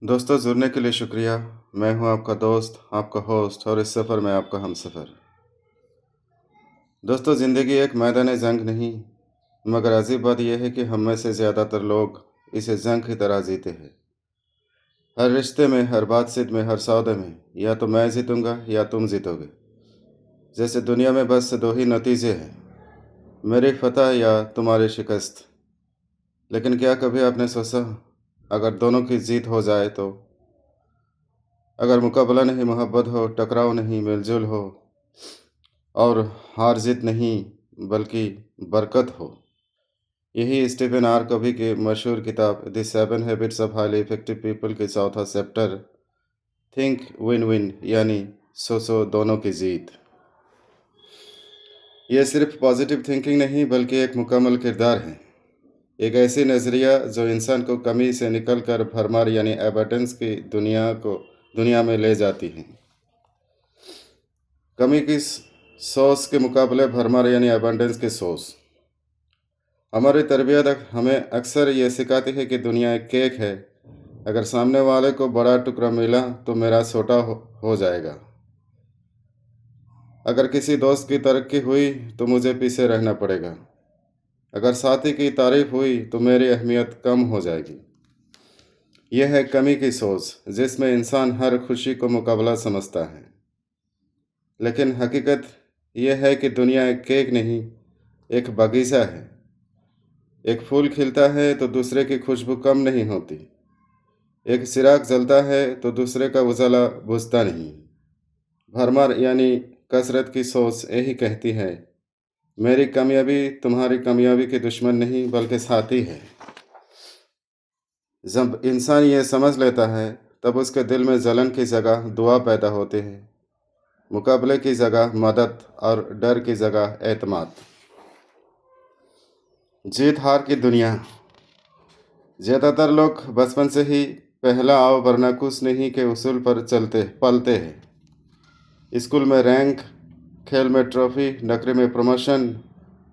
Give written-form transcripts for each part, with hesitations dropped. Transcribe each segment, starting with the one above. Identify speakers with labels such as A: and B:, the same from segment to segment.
A: दोस्तों जुड़ने के लिए शुक्रिया। मैं हूं आपका दोस्त, आपका होस्ट और इस सफ़र में आपका हमसफ़र। दोस्तों ज़िंदगी एक मैदान जंग नहीं, मगर अजीब बात यह है कि हम में से ज़्यादातर लोग इसे जंग की तरह जीते हैं। हर रिश्ते में, हर बातचीत में, हर सौदे में या तो मैं जीतूंगा या तुम जीतोगे। जैसे दुनिया में बस दो ही नतीजे हैं, मेरी फतह या तुम्हारी शिकस्त। लेकिन क्या कभी आपने सोचा, अगर दोनों की जीत हो जाए तो? अगर मुकाबला नहीं मोहब्बत हो, टकराव नहीं मिलजुल हो, और हार जीत नहीं बल्कि बरकत हो। यही स्टीफन आर कवी की मशहूर किताब the 7 habits of highly effective people के चौथा चैप्टर थिंक विन विन यानी सोचो दोनों की जीत। यह सिर्फ पॉजिटिव थिंकिंग नहीं बल्कि एक मुकम्मल किरदार है। एक ऐसी नज़रिया जो इंसान को कमी से निकलकर भरमार यानी एबंडेंस की दुनिया में ले जाती है। कमी की सोच के मुकाबले भरमार यानी एबंडेंस की सोच। हमारी तरबियत हमें अक्सर ये सिखाती है कि दुनिया एक केक है। अगर सामने वाले को बड़ा टुकड़ा मिला तो मेरा छोटा हो जाएगा। अगर किसी दोस्त की तरक्की हुई तो मुझे पीछे रहना पड़ेगा। अगर साथी की तारीफ हुई तो मेरी अहमियत कम हो जाएगी। यह है कमी की सोच, जिसमें इंसान हर खुशी को मुकाबला समझता है। लेकिन हकीकत यह है कि दुनिया एक केक नहीं, एक बगीचा है। एक फूल खिलता है तो दूसरे की खुशबू कम नहीं होती। एक चिराग जलता है तो दूसरे का उजाला बुझता नहीं। भरमार यानी कसरत की सोच यही कहती है, मेरी कामयाबी तुम्हारी कामयाबी की दुश्मन नहीं बल्कि साथी है। जब इंसान ये समझ लेता है, तब उसके दिल में जलन की जगह दुआ पैदा होती है, मुकाबले की जगह मदद और डर की जगह एतमाद। जीत हार की दुनिया। ज़्यादातर लोग बचपन से ही पहला आओ वरना कुछ नहीं के उसूल पर चलते पलते हैं। स्कूल में रैंक, खेल में ट्रॉफी, नौकरी में प्रमोशन,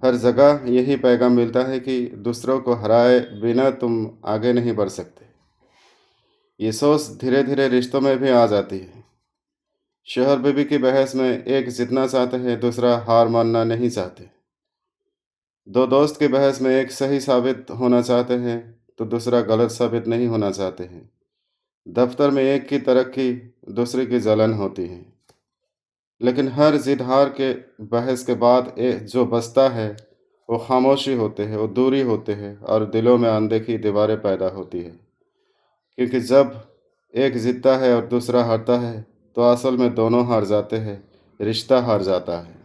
A: हर जगह यही पैगाम मिलता है कि दूसरों को हराए बिना तुम आगे नहीं बढ़ सकते। ये सोच धीरे धीरे रिश्तों में भी आ जाती है। शोहर बीवी की बहस में एक जीतना चाहते हैं, दूसरा हार मानना नहीं चाहते। दो दोस्त की बहस में एक सही साबित होना चाहते हैं तो दूसरा गलत साबित नहीं होना चाहते हैं। दफ्तर में एक की तरक्की, दूसरे की जलन होती है। लेकिन हर जिद हार के बहस के बाद जो बचता है वो खामोशी होते हैं, वो दूरी होते हैं और दिलों में अनदेखी दीवारें पैदा होती है। क्योंकि जब एक जीतता है और दूसरा हारता है तो असल में दोनों हार जाते हैं, रिश्ता हार जाता है।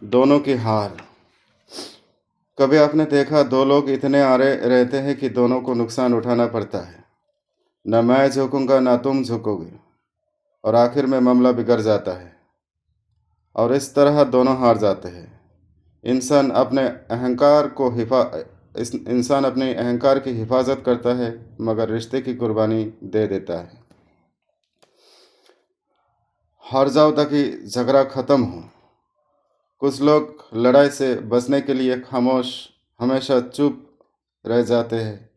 A: दोनों की हार। कभी आपने देखा दो लोग इतने आरे रहते हैं कि दोनों को नुकसान उठाना पड़ता है। न मैं झुकूंगा ना तुम झुकोगे, और आखिर में मामला बिगड़ जाता है और इस तरह दोनों हार जाते हैं। इंसान अपने अहंकार को हिफा इस इंसान अपने अहंकार की हिफाजत करता है मगर रिश्ते की कुर्बानी दे देता है। हार जाओ ताकि झगड़ा खत्म हो। कुछ लोग लड़ाई से बचने के लिए खामोश, हमेशा चुप रह जाते हैं।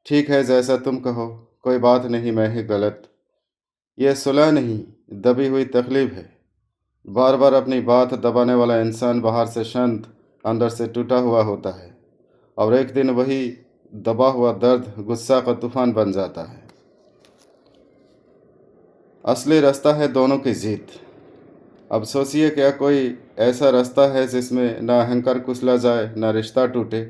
A: ठीक है, जैसा तुम कहो, कोई बात नहीं, मैं ही गलत। यह सुलह नहीं, दबी हुई तकलीफ है। बार बार अपनी बात दबाने वाला इंसान बाहर से शांत, अंदर से टूटा हुआ होता है, और एक दिन वही दबा हुआ दर्द गुस्सा का तूफान बन जाता है। असली रास्ता है दोनों की जीत। अब सोचिए, क्या कोई ऐसा रास्ता है जिसमें ना अहंकार कुचला जाए ना रिश्ता टूटे?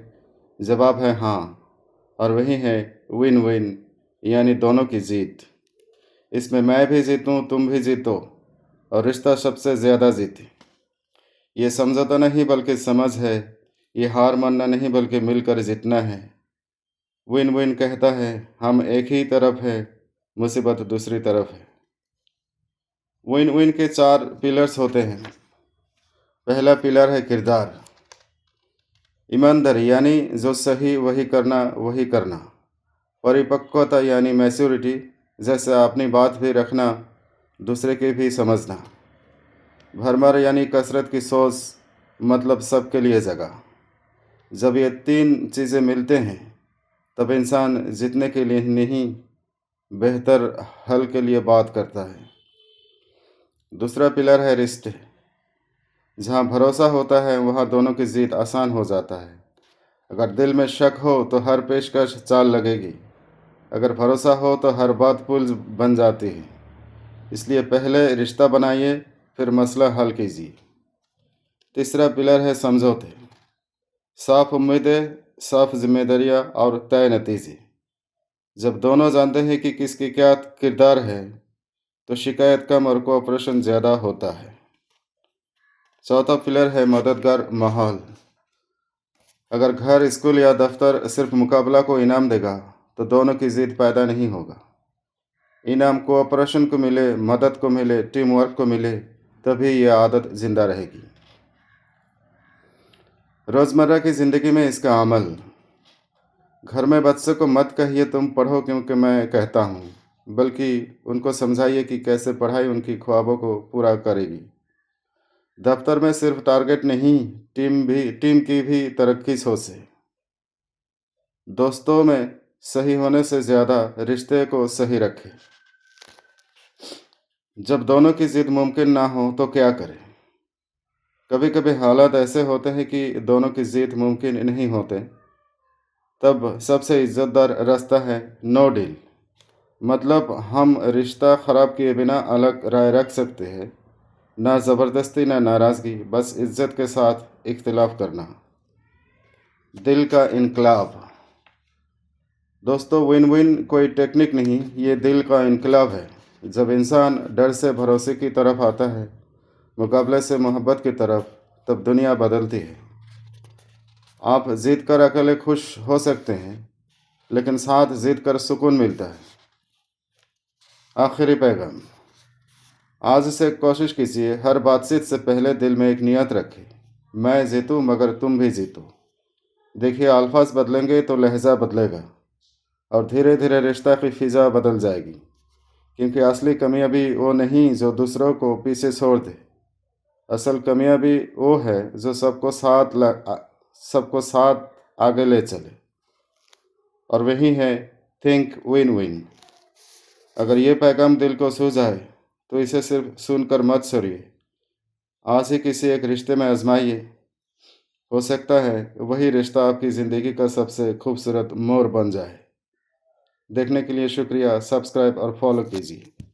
A: जवाब है हाँ, और वही है विन विन यानी दोनों की जीत। इसमें मैं भी जीतूं, तुम भी जीतो, और रिश्ता सबसे ज़्यादा जीते। ये समझौता नहीं बल्कि समझ है। ये हार मानना नहीं बल्कि मिलकर जीतना है। विन विन कहता है हम एक ही तरफ है, मुसीबत दूसरी तरफ है। विन विन के 4 पिलर्स होते हैं। पहला पिलर है किरदार। ईमानदारी यानी जो सही वही करना। परिपक्वता यानी मैच्योरिटी, जैसे अपनी बात भी रखना, दूसरे की भी समझना। भरमार यानी कसरत की सोच, मतलब सबके लिए जगह। जब ये 3 चीज़ें मिलते हैं तब इंसान जीतने के लिए नहीं बेहतर हल के लिए बात करता है। दूसरा पिलर है रिश्ते। जहाँ भरोसा होता है वहाँ दोनों की जीत आसान हो जाता है। अगर दिल में शक हो तो हर पेशकश चाल लगेगी। अगर भरोसा हो तो हर बात पुल बन जाती है। इसलिए पहले रिश्ता बनाइए, फिर मसला हल कीजिए। तीसरा पिलर है समझौते। साफ उम्मीदें, साफ जिम्मेदारियाँ और तय नतीजे। जब दोनों जानते हैं कि किसकी क्या किरदार है, तो शिकायत कम और कोऑपरेशन ज़्यादा होता है। चौथा पिलर है मददगार माहौल। अगर घर, स्कूल या दफ्तर सिर्फ मुकाबला को इनाम देगा, तो दोनों की जीत पैदा नहीं होगा। इनाम कोऑपरेशन को मिले, मदद को मिले, टीम वर्क को मिले, तभी यह आदत जिंदा रहेगी। रोज़मर्रा की ज़िंदगी में इसका अमल। घर में बच्चों को मत कहिए तुम पढ़ो क्योंकि मैं कहता हूँ, बल्कि उनको समझाइए कि कैसे पढ़ाई उनकी ख्वाबों को पूरा करेगी। दफ्तर में सिर्फ टारगेट नहीं, टीम की भी तरक्की सोचे। दोस्तों में सही होने से ज़्यादा रिश्ते को सही रखें। जब दोनों की जिद मुमकिन ना हो तो क्या करें? कभी कभी हालात ऐसे होते हैं कि दोनों की जीत मुमकिन नहीं होते। तब सबसे इज्जतदार रास्ता है नो डील। मतलब हम रिश्ता ख़राब किए बिना अलग राय रख सकते हैं। ना ज़बरदस्ती ना नाराज़गी, बस इज्जत के साथ इख्तिलाफ करना। दिल का इनकलाब। दोस्तों, विन विन कोई टेक्निक नहीं, ये दिल का इनकलाब है। जब इंसान डर से भरोसे की तरफ आता है, मुकाबले से मोहब्बत की तरफ, तब दुनिया बदलती है। आप जीत कर अकेले खुश हो सकते हैं, लेकिन साथ जीत कर सुकून मिलता है। आखिरी पैगाम। आज से कोशिश कीजिए, हर बातचीत से पहले दिल में एक नियत रखें, मैं जीतूं मगर तुम भी जीतो। देखिए, अल्फाज बदलेंगे तो लहजा बदलेगा, और धीरे धीरे रिश्ता की फ़िज़ा बदल जाएगी। क्योंकि असली कामयाबी वो नहीं जो दूसरों को पीछे छोड़ दे। असल कामयाबी वो है जो सबको साथ आगे ले चले। और वही है थिंक विन विन। अगर ये पैगाम दिल को छू जाए, तो इसे सिर्फ सुनकर मत छोड़िए। आज ही किसी एक रिश्ते में आजमाइए। हो सकता है वही रिश्ता आपकी ज़िंदगी का सबसे खूबसूरत मोड़ बन जाए। देखने के लिए शुक्रिया। सब्सक्राइब और फॉलो कीजिए।